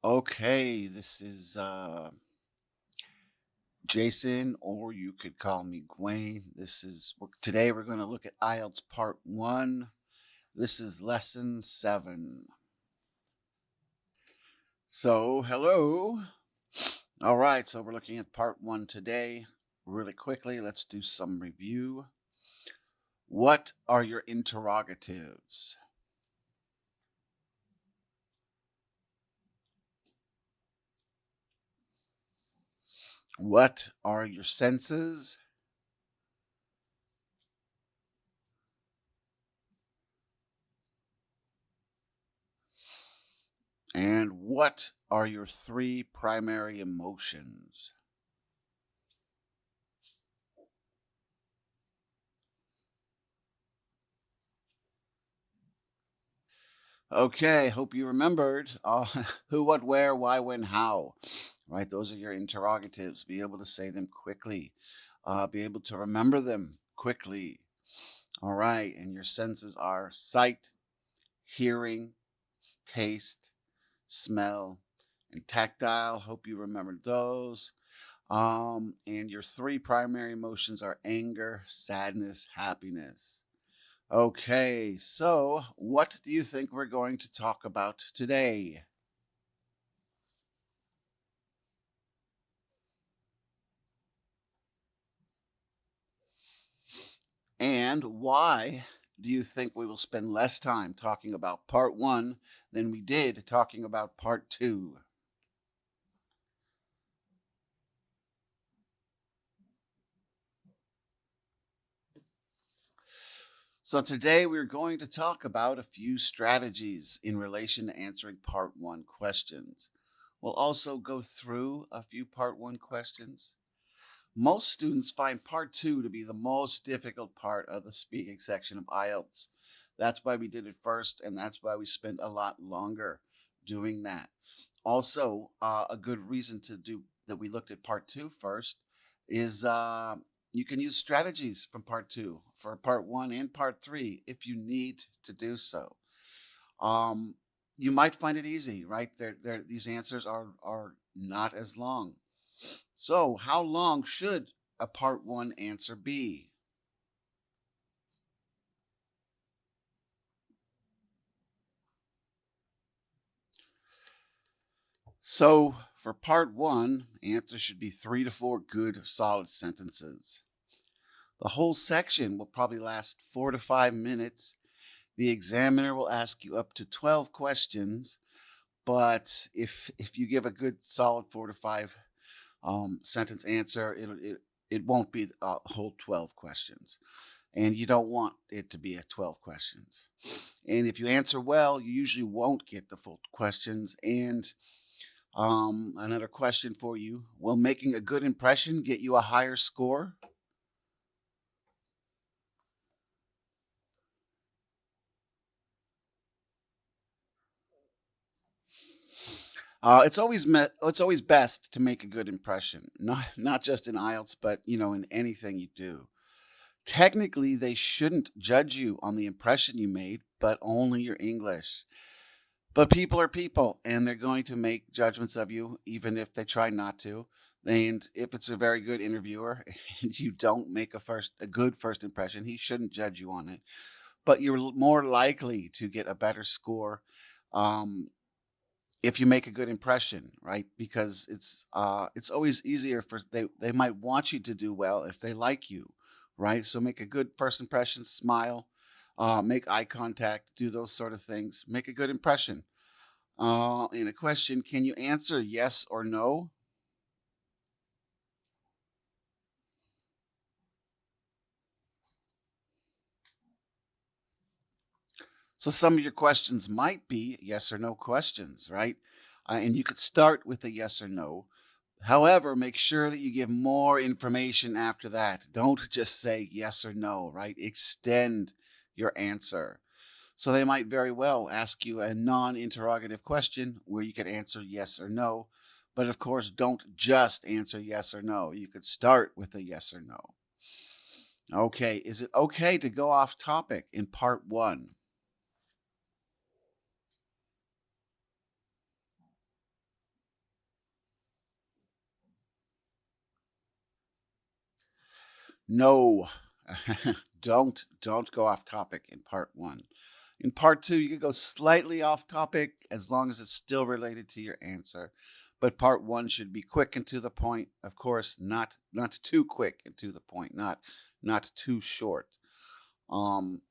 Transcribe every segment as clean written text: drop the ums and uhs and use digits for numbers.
Okay, this is Jason, or you could call me Gwen. Today we're going to look at IELTS Part 1. This is Lesson 7. So, hello. All right, so we're looking at Part 1 today. Really quickly, let's do some review. What are your interrogatives? What are your senses? And what are your three primary emotions? Okay, hope you remembered who, what, where, why, when, how. Right, those are your interrogatives. Be able to say them quickly. Be able to remember them quickly. All right, and your senses are sight, hearing, taste, smell, and tactile. Hope you remembered those. And your three primary emotions are anger, sadness, happiness. Okay, so what do you think we're going to talk about today? And why do you think we will spend less time talking about part one than we did talking about part two? So, today we're going to talk about a few strategies in relation to answering part one questions. We'll also go through a few part one questions. Most students find part two to be the most difficult part of the speaking section of IELTS. That's why we did it first, and that's why we spent a lot longer doing that. Also, a good reason to do that we looked at part two first is you can use strategies from part two for part one and part three if you need to do so. Um, you might find it easy, right? These answers are not as long. So, how long should a part one answer be? So, for part one, answer should be 3 to 4 good, solid sentences. The whole section will probably last 4 to 5 minutes. The examiner will ask you up to 12 questions, but if you give a good, solid 4 to 5 sentence answer, it won't be a whole 12 questions. And you don't want it to be a 12 questions. And if you answer well, you usually won't get the full questions. And another question for you: will making a good impression get you a higher score? It's always best to make a good impression, not just in IELTS, but in anything you do. Technically, they shouldn't judge you on the impression you made, but only your English. But people are people, and they're going to make judgments of you, even if they try not to. And if it's a very good interviewer and you don't make a good first impression, he shouldn't judge you on it. But you're more likely to get a better score um, if you make a good impression, right? Because it's always easier for they might want you to do well if they like you, right? So make a good first impression, smile, make eye contact, do those sort of things. Make a good impression. In a question, can you answer yes or no? So some of your questions might be yes or no questions, right? And you could start with a yes or no. However, make sure that you give more information after that. Don't just say yes or no, right? Extend your answer. So they might very well ask you a non interrogative question where you could answer yes or no. But of course, don't just answer yes or no. You could start with a yes or no. Okay, is it okay to go off topic in part one? No. Don't go off topic in part 1. In part 2, you can go slightly off topic as long as it's still related to your answer. But part 1 should be quick and to the point. Of course, not too quick and to the point, not too short. Um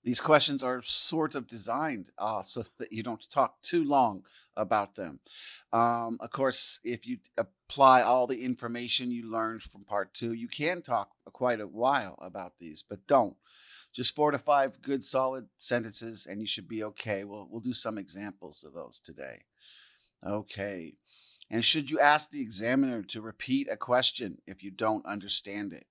These questions are sort of designed so that you don't talk too long about them. Of course, if you apply all the information you learned from part 2, you can talk quite a while about these, but don't. Just 4 to 5 good, solid sentences, and you should be okay. We'll do some examples of those today. Okay. And should you ask the examiner to repeat a question if you don't understand it?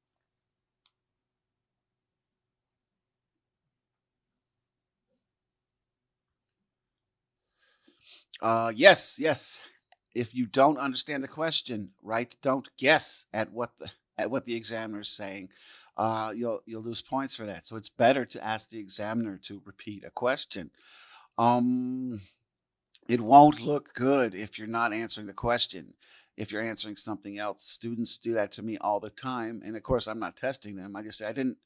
Yes, yes. If you don't understand the question, right, don't guess at what the examiner is saying. You'll lose points for that. So it's better to ask the examiner to repeat a question. Um, it won't look good if you're not answering the question. If you're answering something else, students do that to me all the time. And of course, I'm not testing them. I just say I didn't.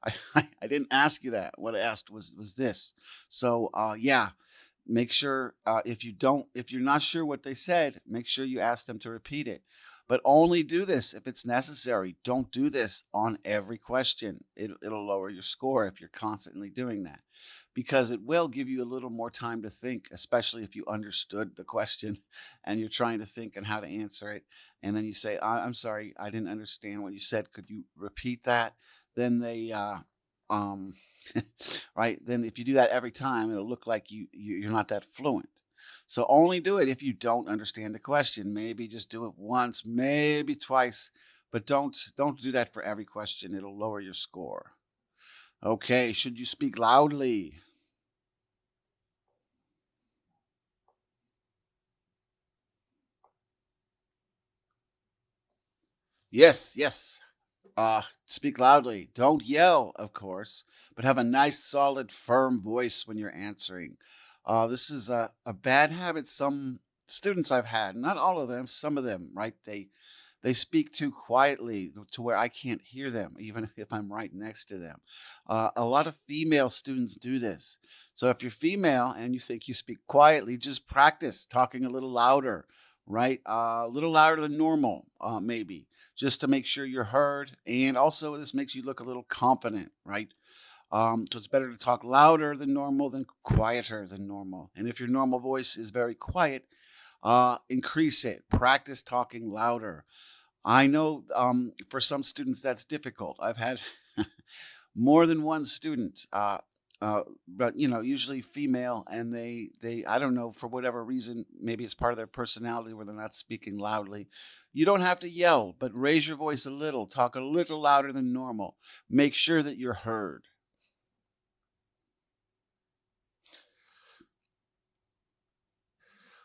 I didn't ask you that. What I asked was this. So yeah, make sure if you're not sure what they said, make sure you ask them to repeat it. But only do this if it's necessary. Don't do this on every question. It'll lower your score if you're constantly doing that, because it will give you a little more time to think, especially if you understood the question and you're trying to think on how to answer it. And then you say, I'm sorry, I didn't understand what you said. Could you repeat that? Then um, right? Then if you do that every time, it'll look like you're not that fluent. So only do it if you don't understand the question. Maybe just do it once, maybe twice, but don't do that for every question. It'll lower your score. Okay, should you speak loudly? Yes, yes. Speak loudly. Don't yell, of course, but have a nice, solid, firm voice when you're answering. This is a bad habit some students I've had, not all of them, some of them, right? They speak too quietly to where I can't hear them, even if I'm right next to them. A lot of female students do this. So if you're female and you think you speak quietly, just practice talking a little louder, right? A little louder than normal, maybe, just to make sure you're heard. And also, this makes you look a little confident, right? So it's better to talk louder than normal than quieter than normal. And if your normal voice is very quiet, increase it. Practice talking louder. I know for some students that's difficult. I've had more than one student, but usually female, and they I don't know, for whatever reason, maybe it's part of their personality where they're not speaking loudly. You don't have to yell, but raise your voice a little, talk a little louder than normal. Make sure that you're heard.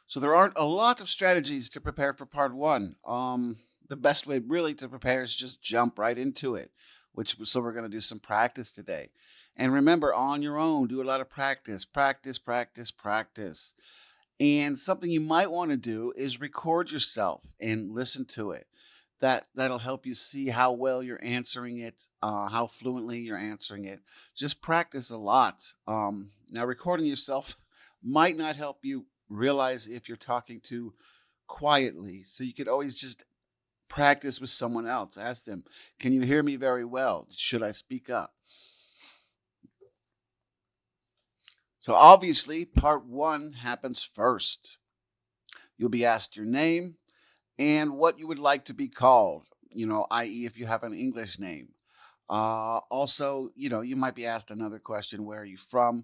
So there aren't a lot of strategies to prepare for part 1. The best way really to prepare is just jump right into it, which so we're going to do some practice today. And remember, on your own, do a lot of practice, practice, practice, practice. And something you might want to do is record yourself and listen to it. That'll help you see how well you're answering it, how fluently you're answering it. Just practice a lot. Now, recording yourself might not help you realize if you're talking too quietly. So you could always just practice with someone else. Ask them, "Can you hear me very well? Should I speak up?" So obviously, part 1 happens first. You'll be asked your name and what you would like to be called, i.e., if you have an English name. Also, you might be asked another question: where are you from?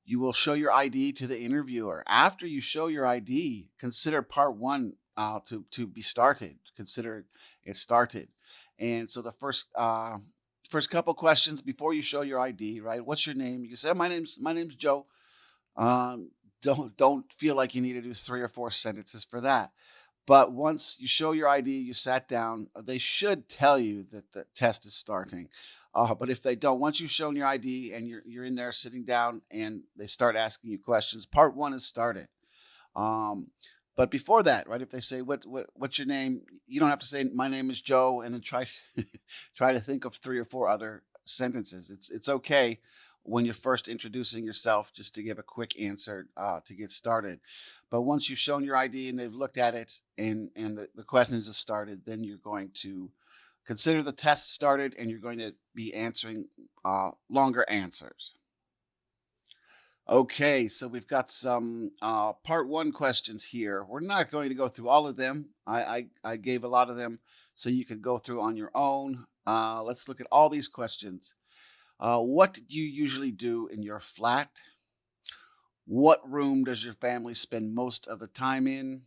You will show your ID to the interviewer. After you show your ID, consider part 1 to be started. Consider it started. And so the first couple questions before you show your ID, right? What's your name? You can say, "My name's Joe." Um, don't feel like you need to do 3 or 4 sentences for that. But once you show your ID, you sat down, they should tell you that the test is starting. But if they don't, once you've shown your ID and you're in there sitting down and they start asking you questions, part 1 is started. Um, But before that, right, if they say, what's your name? You don't have to say, my name is Joe, and then try try to think of 3 or 4 other sentences. It's okay when you're first introducing yourself just to give a quick answer to get started. But once you've shown your ID and they've looked at it and the questions have started, then you're going to consider the test started and you're going to be answering longer answers. Okay, so we've got some part one questions here. We're not going to go through all of them. I gave a lot of them so you could go through on your own. Let's look at all these questions. What do you usually do in your flat? What room does your family spend most of the time in?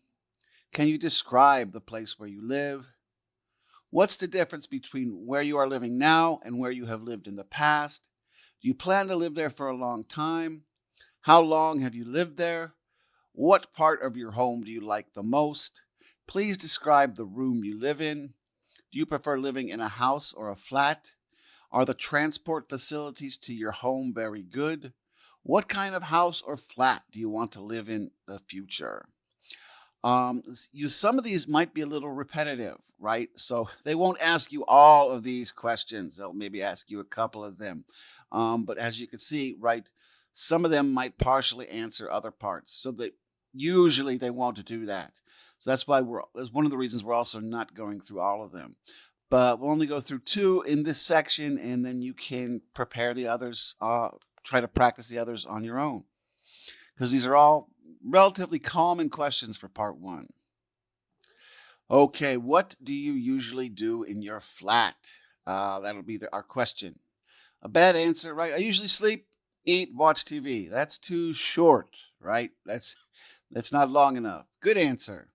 Can you describe the place where you live? What's the difference between where you are living now and where you have lived in the past? Do you plan to live there for a long time? How long have you lived there? What part of your home do you like the most? Please describe the room you live in. Do you prefer living in a house or a flat? Are the transport facilities to your home very good? What kind of house or flat do you want to live in the future? Some of these might be a little repetitive, right? So they won't ask you all of these questions. They'll maybe ask you a couple of them. But as you can see, right, some of them might partially answer other parts. So that usually they want to do that. So that's one of the reasons we're also not going through all of them. But we'll only go through 2 in this section, and then you can prepare the others, try to practice the others on your own. Because these are all relatively common questions for part 1. Okay, what do you usually do in your flat? That'll be our question. A bad answer, right? I usually sleep, eat, watch TV. That's too short, right? That's not long enough. Good answer.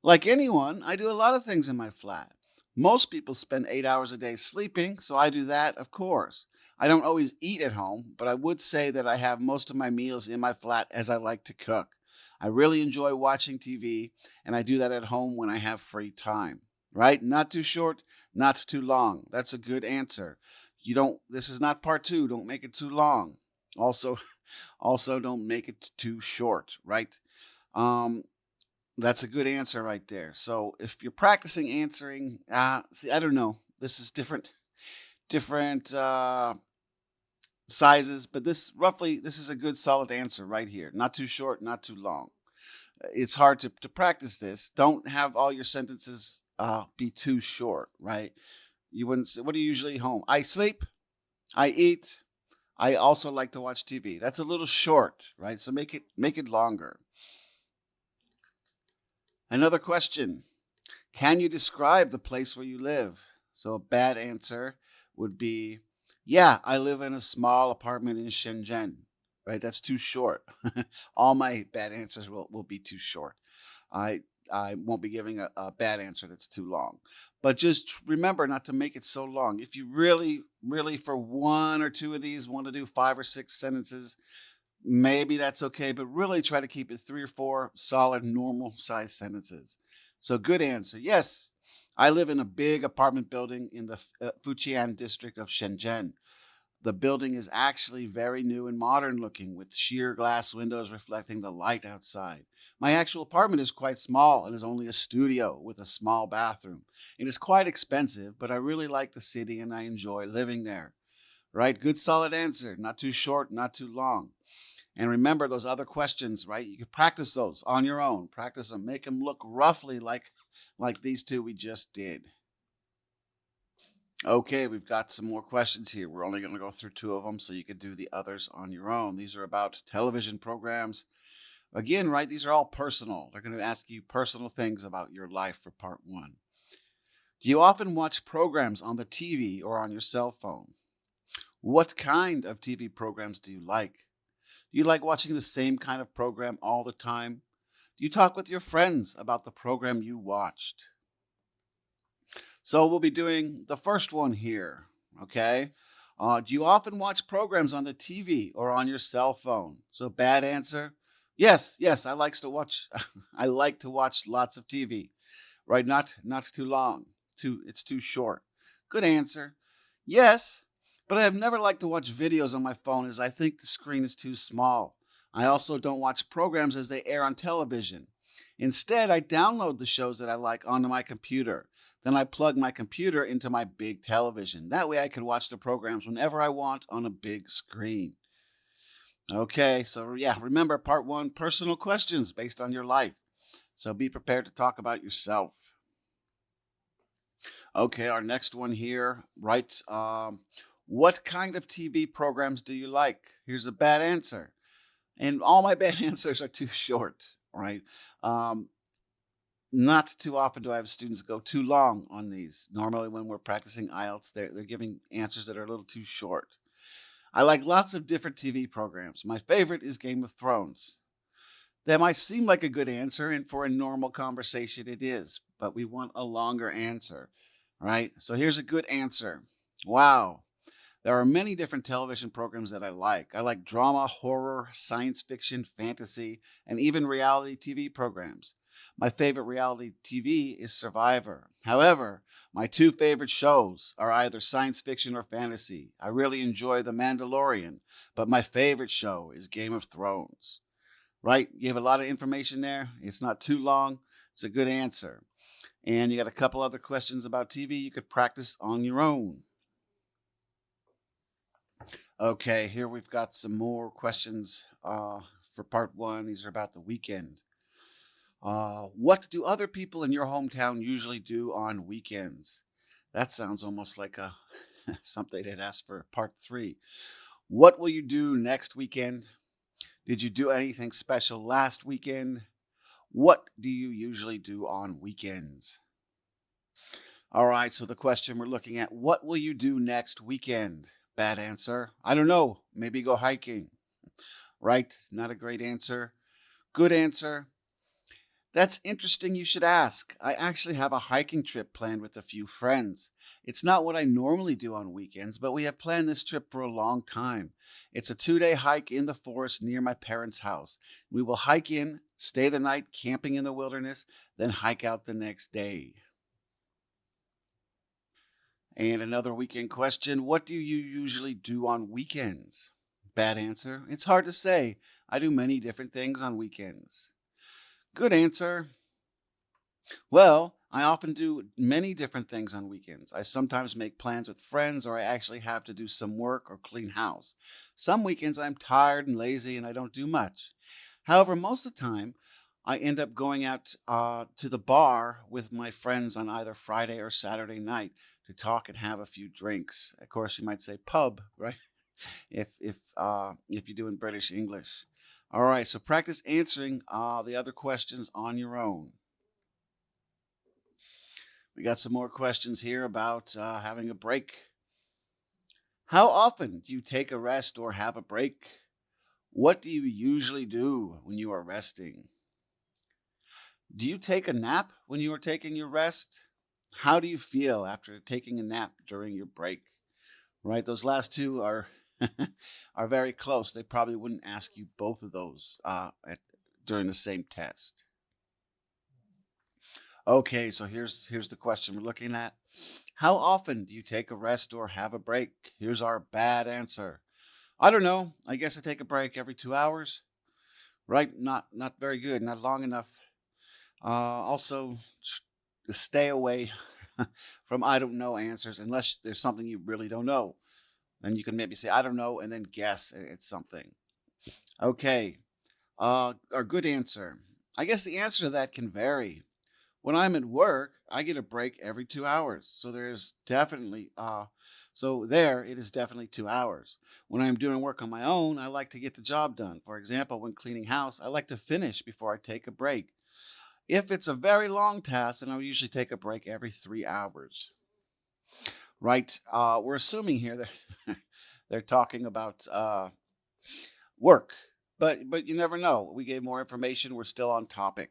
Like anyone, I do a lot of things in my flat. Most people spend 8 hours a day sleeping, so I do that, of course. I don't always eat at home, but I would say that I have most of my meals in my flat as I like to cook. I really enjoy watching TV, and I do that at home when I have free time. Right? Not too short, not too long. That's a good answer. This is not part 2. Don't make it too long. Also, also don't make it too short, right? Um, that's a good answer right there. So if you're practicing answering, see, I don't know. This is different sizes, but this is a good solid answer right here. Not too short, not too long. It's hard to practice this. Don't have all your sentences be too short, right? You wouldn't say, what do you usually home? I sleep, I eat, I also like to watch TV. That's a little short, right? So make it longer. Another question. Can you describe the place where you live? So a bad answer would be, yeah, I live in a small apartment in Shenzhen. Right? That's too short. All my bad answers will be too short. I I won't be giving a bad answer that's too long. But just remember not to make it so long. If you really for 1 or 2 of these want to do 5 or 6 sentences, maybe that's okay, but really try to keep it 3 or 4 solid, normal size sentences. So, good answer. Yes, I live in a big apartment building in the Fujian district of Shenzhen. The building is actually very new and modern looking, with sheer glass windows reflecting the light outside. My actual apartment is quite small and is only a studio with a small bathroom. It is quite expensive, but I really like the city and I enjoy living there. Right? Good solid answer. Not too short, not too long. And remember those other questions, right? You can practice those on your own. Practice them. Make them look roughly like these 2 we just did. Okay, we've got some more questions here. We're only going to go through 2 of them so you can do the others on your own. These are about television programs. Again, right, these are all personal. They're going to ask you personal things about your life for part 1. Do you often watch programs on the TV or on your cell phone? What kind of TV programs do you like? Do you like watching the same kind of program all the time? Do you talk with your friends about the program you watched? So we'll be doing the first one here, okay? Do you often watch programs on the TV or on your cell phone? So bad answer. Yes, I likes to watch. I like to watch lots of TV. Right? Not too long. It's too short. Good answer. Yes, but I have never liked to watch videos on my phone as I think the screen is too small. I also don't watch programs as they air on television. Instead, I download the shows that I like onto my computer. Then I plug my computer into my big television. That way I can watch the programs whenever I want on a big screen. Okay, so yeah, remember part one, personal questions based on your life. So be prepared to talk about yourself. Okay, our next one here, right? What kind of TV programs do you like? Here's a bad answer. And all my bad answers are too short, right? Um, Not too often do I have students go too long on these. Normally, when we're practicing IELTS, they're giving answers that are a little too short. I like lots of different TV programs. My favorite is Game of Thrones. That might seem like a good answer, and for a normal conversation, it is, but we want a longer answer, right? So here's a good answer. Wow. There are many different television programs that I like. I like drama, horror, science fiction, fantasy, and even reality TV programs. My favorite reality TV is Survivor. However, my two favorite shows are either science fiction or fantasy. I really enjoy The Mandalorian, but my favorite show is Game of Thrones. Right? You have a lot of information there. It's not too long. It's a good answer. And you got a couple other questions about TV you could practice on your own. Okay, here we've got some more questions for part one. These are about the weekend. What do other people in your hometown usually do on weekends? That sounds almost like a something they'd ask for part three. What will you do next weekend? Did you do anything special last weekend? What do you usually do on weekends? All right, so the question we're looking at, what will you do next weekend? Bad answer. I don't know. Maybe go hiking. Right? Not a great answer. Good answer. That's interesting you should ask. I actually have a hiking trip planned with a few friends. It's not what I normally do on weekends, but we have planned this trip for a long time. It's a 2-day hike in the forest near my parents' house. We will hike in, stay the night camping in the wilderness, then hike out the next day. And another weekend question, what do you usually do on weekends? Bad answer. It's hard to say. I do many different things on weekends. Good answer. Well, I often do many different things on weekends. I sometimes make plans with friends, or I actually have to do some work or clean house. Some weekends I'm tired and lazy and I don't do much. However, most of the time, I end up going out to the bar with my friends on either Friday or Saturday night to talk and have a few drinks. Of course, you might say pub, right? If you do in British English. All right, so practice answering the other questions on your own. We got some more questions here about having a break. How often do you take a rest or have a break? What do you usually do when you are resting? Do you take a nap when you are taking your rest? How do you feel after taking a nap during your break? Right, those last two are are very close. They probably wouldn't ask you both of those during the same test. Okay, so here's the question we're looking at. How often do you take a rest or have a break? Here's our bad answer. I don't know. I guess I take a break every 2 hours. Right? Not very good. Not long enough. Also, stay away from I don't know answers unless there's something you really don't know. Then you can maybe say I don't know and then guess it's something. Okay. Our good answer. I guess the answer to that can vary. When I'm at work, I get a break every 2 hours. So there it is definitely 2 hours. When I'm doing work on my own, I like to get the job done. For example, when cleaning house, I like to finish before I take a break. If it's a very long task, then I'll usually take a break every 3 hours. Right? We're assuming here that they're talking about work, but you never know. We gave more information. We're still on topic.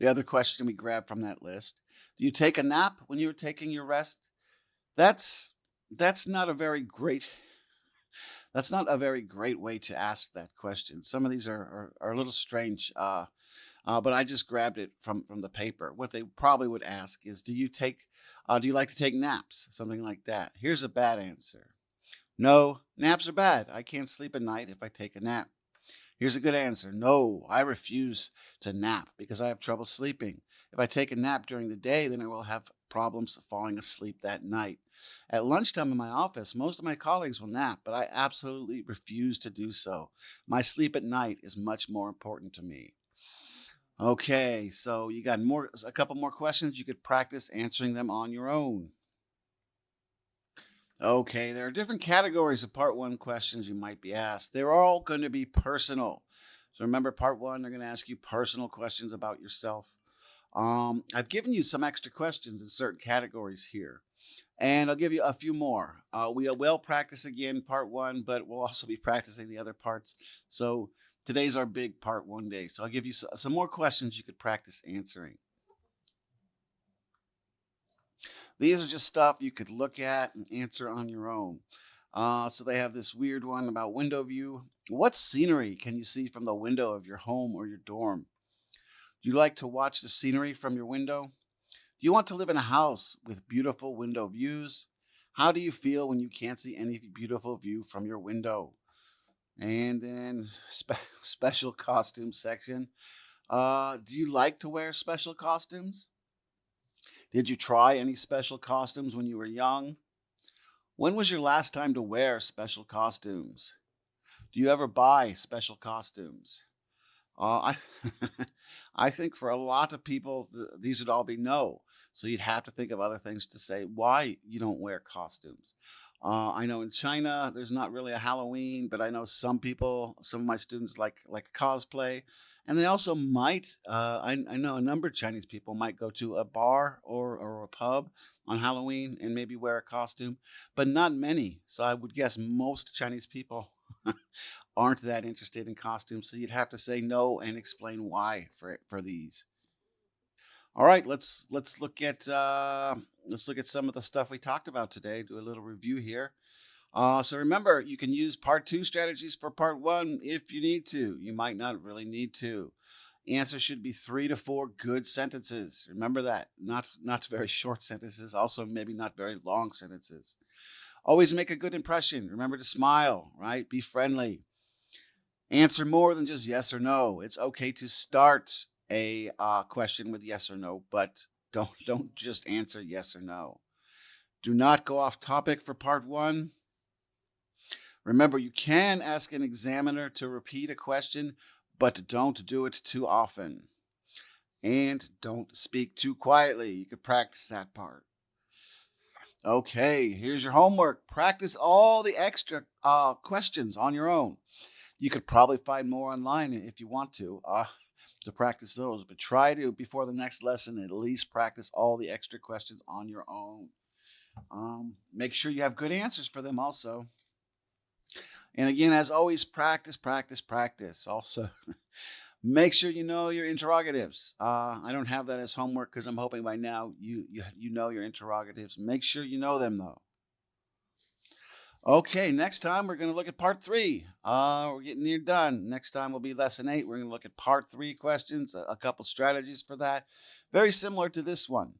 The other question we grabbed from that list: do you take a nap when you're taking your rest? That's that's not a very great that's not a very great way to ask that question. Some of these are a little strange, but I just grabbed it from the paper. What they probably would ask is, do you like to take naps? Something like that. Here's a bad answer. No, naps are bad. I can't sleep at night if I take a nap. Here's a good answer. No, I refuse to nap because I have trouble sleeping. If I take a nap during the day, then I will have problems falling asleep that night. At lunchtime in my office, most of my colleagues will nap, but I absolutely refuse to do so. My sleep at night is much more important to me. Okay, so you got a couple more questions. You could practice answering them on your own. Okay, there are different categories of part one questions you might be asked. They're all going to be personal. So remember, part one, they're going to ask you personal questions about yourself. I've given you some extra questions in certain categories here, and I'll give you a few more. We will practice again part one, but we'll also be practicing the other parts. So today's our big part one day. So I'll give you some more questions you could practice answering. These are just stuff you could look at and answer on your own. So they have this weird one about window view. What scenery can you see from the window of your home or your dorm? Do you like to watch the scenery from your window? Do you want to live in a house with beautiful window views? How do you feel when you can't see any beautiful view from your window? And then special costume section. Do you like to wear special costumes? Did you try any special costumes when you were young? When was your last time to wear special costumes? Do you ever buy special costumes? I I think for a lot of people, these would all be no. So you'd have to think of other things to say why you don't wear costumes. I know in China there's not really a Halloween, but I know some people, some of my students like cosplay, and they also might. I know a number of Chinese people might go to a bar or a pub on Halloween and maybe wear a costume, but not many. So I would guess most Chinese people aren't that interested in costumes, so you'd have to say no and explain why for these. All right, let's look at some of the stuff we talked about today. Do a little review here. So remember, you can use part two strategies for part one if you need to. You might not really need to. Answer should be 3 to 4 good sentences. Remember that, not very short sentences. Also, maybe not very long sentences. Always make a good impression. Remember to smile, right? Be friendly. Answer more than just yes or no. It's okay to start a question with yes or no, but don't just answer yes or no. Do not go off topic for part one. Remember, you can ask an examiner to repeat a question, but don't do it too often. And don't speak too quietly. You could practice that part. Okay, here's your homework. Practice all the extra questions on your own. You could probably find more online if you want to practice those, but try to, before the next lesson, at least practice all the extra questions on your own. Make sure you have good answers for them also. And again, as always, practice, practice, practice. Also, make sure you know your interrogatives. I don't have that as homework because I'm hoping by now you know your interrogatives. Make sure you know them though. Okay, next time we're going to look at part three. We're getting near done. Next time will be lesson 8. We're going to look at part 3 questions, a couple strategies for that. Very similar to this one.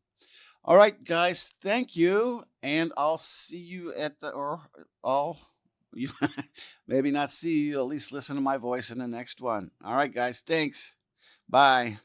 All right, guys, thank you. And I'll see you at you maybe not see you, at least listen to my voice in the next one. All right, guys, thanks. Bye.